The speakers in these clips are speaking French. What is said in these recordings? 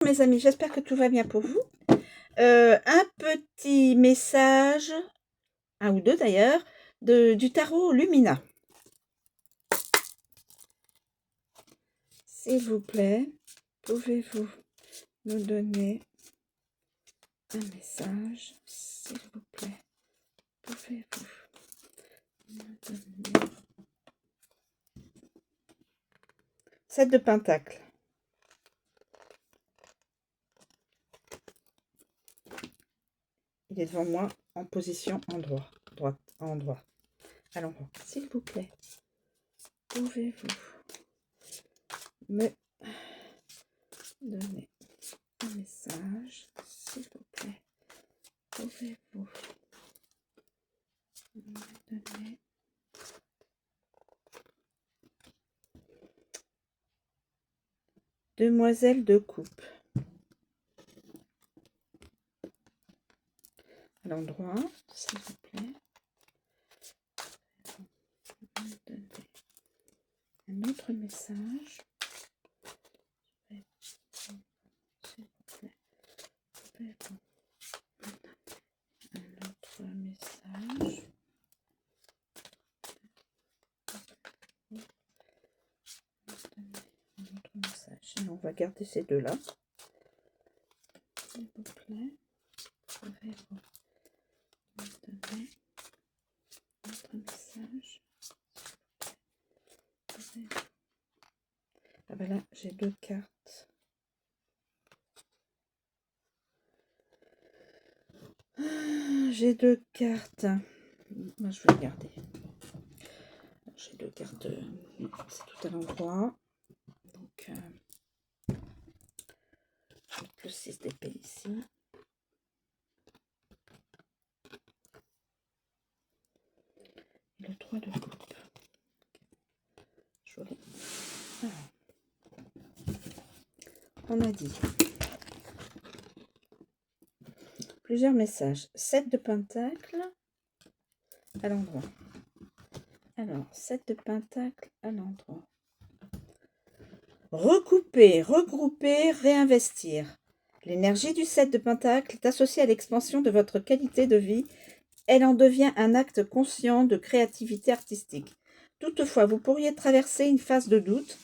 Mes amis, j'espère que tout va bien pour vous. Un petit message, un ou deux d'ailleurs, du tarot Lumina. S'il vous plaît, pouvez-vous nous donner un message? S'il vous plaît, pouvez-vous nous donner... 7 de Pentacle. Il est devant moi en position en droit, à l'endroit. S'il vous plaît, pouvez-vous me donner un message? S'il vous plaît, pouvez-vous me donner Demoiselle de coupe. À l'endroit, s'il vous plaît. Me donner un autre message. S'il vous plaît. Pouvez-vous me donner un autre message? Et on va garder ces deux-là. S'il vous plaît. Pouvez-vous me donner un autre message? Ah ben là, j'ai deux cartes. J'ai deux cartes. Moi, je vais regarder. J'ai deux cartes. C'est tout à l'endroit. Donc, je vais mettre le 6 d'épée ici. Et le 3 de coupe. Joli. Alors, on a dit plusieurs messages. 7 de Pentacle à l'endroit. Alors, 7 de Pentacle à l'endroit. Recouper, regrouper, réinvestir. L'énergie du 7 de Pentacle est associée à l'expansion de votre qualité de vie. Elle en devient un acte conscient de créativité artistique. Toutefois, vous pourriez traverser une phase de doute.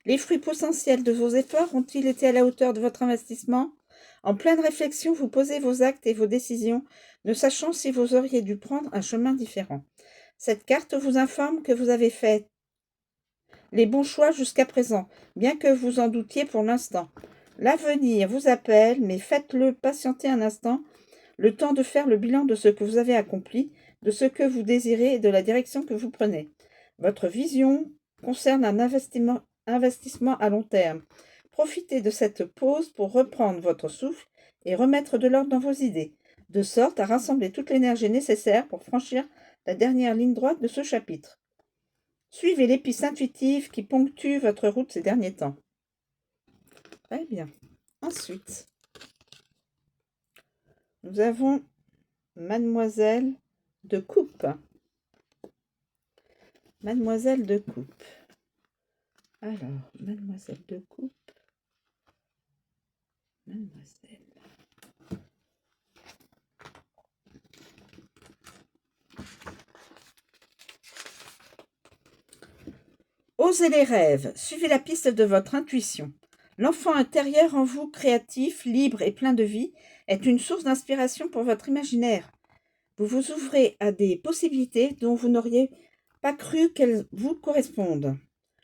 Les fruits potentiels de vos efforts ont-ils été à la hauteur de votre investissement? En pleine réflexion, vous posez vos actes et vos décisions, ne sachant si vous auriez dû prendre un chemin différent. Cette carte vous informe que vous avez fait les bons choix jusqu'à présent, bien que vous en doutiez pour l'instant. L'avenir vous appelle, mais faites-le patienter un instant, le temps de faire le bilan de ce que vous avez accompli, de ce que vous désirez et de la direction que vous prenez. Votre vision concerne un investissement à long terme. Profitez de cette pause pour reprendre votre souffle et remettre de l'ordre dans vos idées, de sorte à rassembler toute l'énergie nécessaire pour franchir la dernière ligne droite de ce chapitre. Suivez les pistes intuitives qui ponctuent votre route ces derniers temps. Très bien. Ensuite, nous avons Mademoiselle de coupe. Mademoiselle de coupe. Alors, Mademoiselle de coupe. Mademoiselle. Osez les rêves. Suivez la piste de votre intuition. L'enfant intérieur en vous, créatif, libre et plein de vie, est une source d'inspiration pour votre imaginaire. Vous vous ouvrez à des possibilités dont vous n'auriez pas cru qu'elles vous correspondent.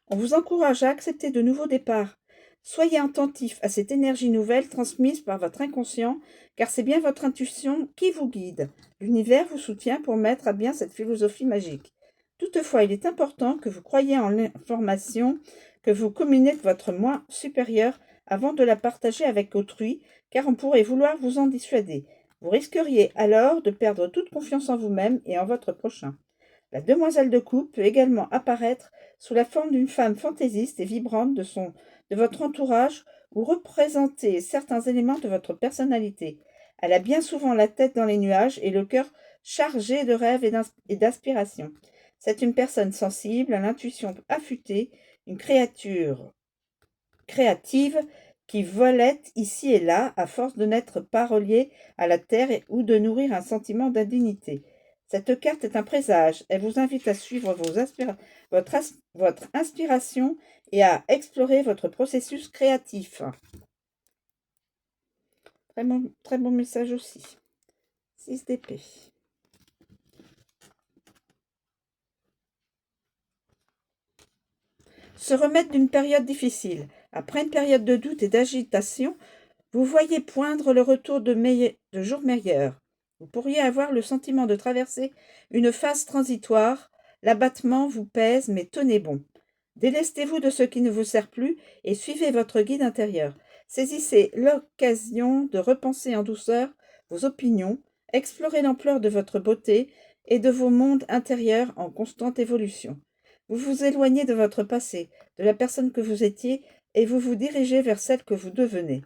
On vous encourage à accepter de nouveaux départs. Soyez attentif à cette énergie nouvelle transmise par votre inconscient, car c'est bien votre intuition qui vous guide. L'univers vous soutient pour mettre à bien cette philosophie magique. Toutefois, il est important que vous croyiez en l'information que vous communiquez votre moi supérieur avant de la partager avec autrui, car on pourrait vouloir vous en dissuader. Vous risqueriez alors de perdre toute confiance en vous-même et en votre prochain. La demoiselle de coupe peut également apparaître sous la forme d'une femme fantaisiste et vibrante de votre entourage ou représenter certains éléments de votre personnalité. Elle a bien souvent la tête dans les nuages et le cœur chargé de rêves et d'aspirations. C'est une personne sensible, à l'intuition affûtée, une créature créative qui volettent ici et là à force de n'être pas reliés à la terre ou de nourrir un sentiment d'indignité. Cette carte est un présage. Elle vous invite à suivre votre inspiration et à explorer votre processus créatif. Très bon message aussi. 6 d'épée. Se remettre d'une période difficile. Après une période de doute et d'agitation, vous voyez poindre le retour de jours meilleurs. Vous pourriez avoir le sentiment de traverser une phase transitoire. L'abattement vous pèse, mais tenez bon. Délestez-vous de ce qui ne vous sert plus et suivez votre guide intérieur. Saisissez l'occasion de repenser en douceur vos opinions, explorez l'ampleur de votre beauté et de vos mondes intérieurs en constante évolution. Vous vous éloignez de votre passé, de la personne que vous étiez, et vous vous dirigez vers celle que vous devenez.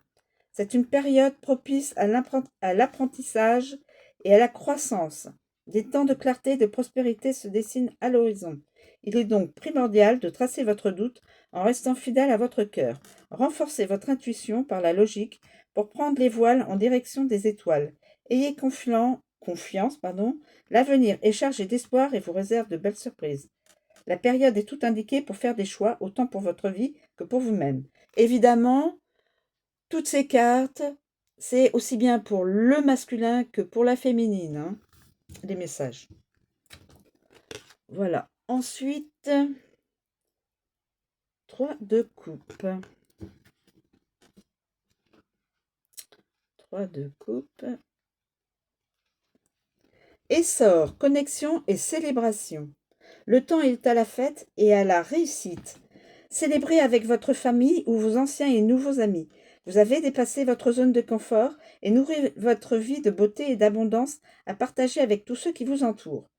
C'est une période propice à l'apprentissage et à la croissance. Des temps de clarté et de prospérité se dessinent à l'horizon. Il est donc primordial de tracer votre doute en restant fidèle à votre cœur. Renforcez votre intuition par la logique pour prendre les voiles en direction des étoiles. Ayez confiance, l'avenir est chargé d'espoir et vous réserve de belles surprises. La période est tout indiquée pour faire des choix, autant pour votre vie que pour vous-même. Évidemment, toutes ces cartes, c'est aussi bien pour le masculin que pour la féminine, hein, les messages. Voilà. Ensuite, 3 de coupe. 3 de coupe. Essor, connexion et célébration. Le temps est à la fête et à la réussite. Célébrez avec votre famille ou vos anciens et nouveaux amis. Vous avez dépassé votre zone de confort et nourri votre vie de beauté et d'abondance à partager avec tous ceux qui vous entourent.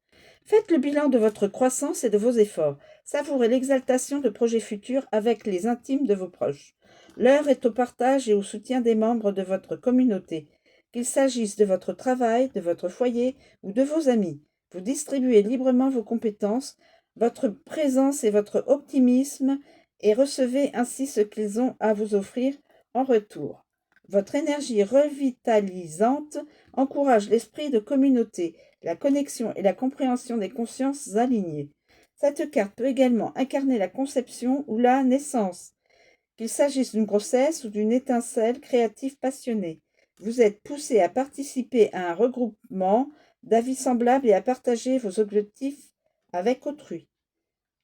Faites le bilan de votre croissance et de vos efforts. Savourez l'exaltation de projets futurs avec les intimes de vos proches. L'heure est au partage et au soutien des membres de votre communauté. Qu'il s'agisse de votre travail, de votre foyer ou de vos amis. Vous distribuez librement vos compétences, votre présence et votre optimisme et recevez ainsi ce qu'ils ont à vous offrir en retour. Votre énergie revitalisante encourage l'esprit de communauté, la connexion et la compréhension des consciences alignées. Cette carte peut également incarner la conception ou la naissance, qu'il s'agisse d'une grossesse ou d'une étincelle créative passionnée. Vous êtes poussé à participer à un regroupement d'avis semblables et à partager vos objectifs avec autrui.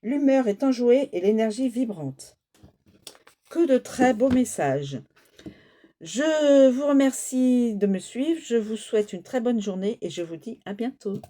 L'humeur est enjouée et l'énergie vibrante. Que de très beaux messages. Je vous remercie de me suivre, je vous souhaite une très bonne journée et je vous dis à bientôt.